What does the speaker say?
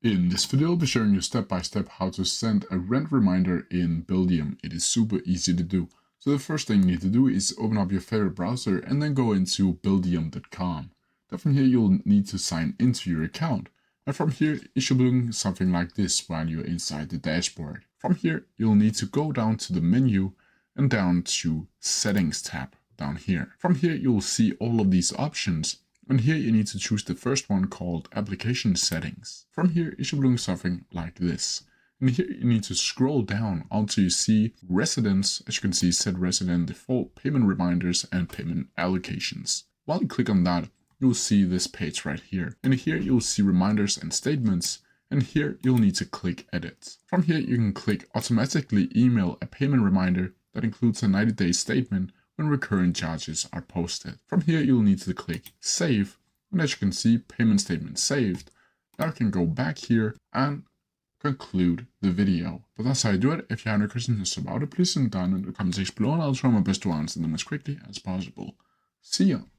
In this video, I'll be showing you step by step how to send a rent reminder in Buildium. It is super easy to do. So the first thing you need to do is open up your favorite browser and then go into buildium.com. Then from here, you'll need to sign into your account. And from here, it should look something like this while you're inside the dashboard. From here, you'll need to go down to the menu and down to Settings tab down here. From here, you'll see all of these options. And here you need to choose the first one called Application Settings. From here, it should look something like this. And here you need to scroll down until you see Residents. As you can see, Set Resident Default Payment Reminders and Payment Allocations. While you click on that, you'll see this page right here. And here you'll see Reminders and Statements. And here you'll need to click Edit. From here, you can click Automatically Email a Payment Reminder that includes a 90-day statement when recurring charges are posted. From here, you'll need to click Save, and as you can see, payment statement saved. Now you can go back here and conclude the video. But that's how you do it. If you have any questions about it, please send them down in the comment section below, and I'll try my best to answer them as quickly as possible. See ya!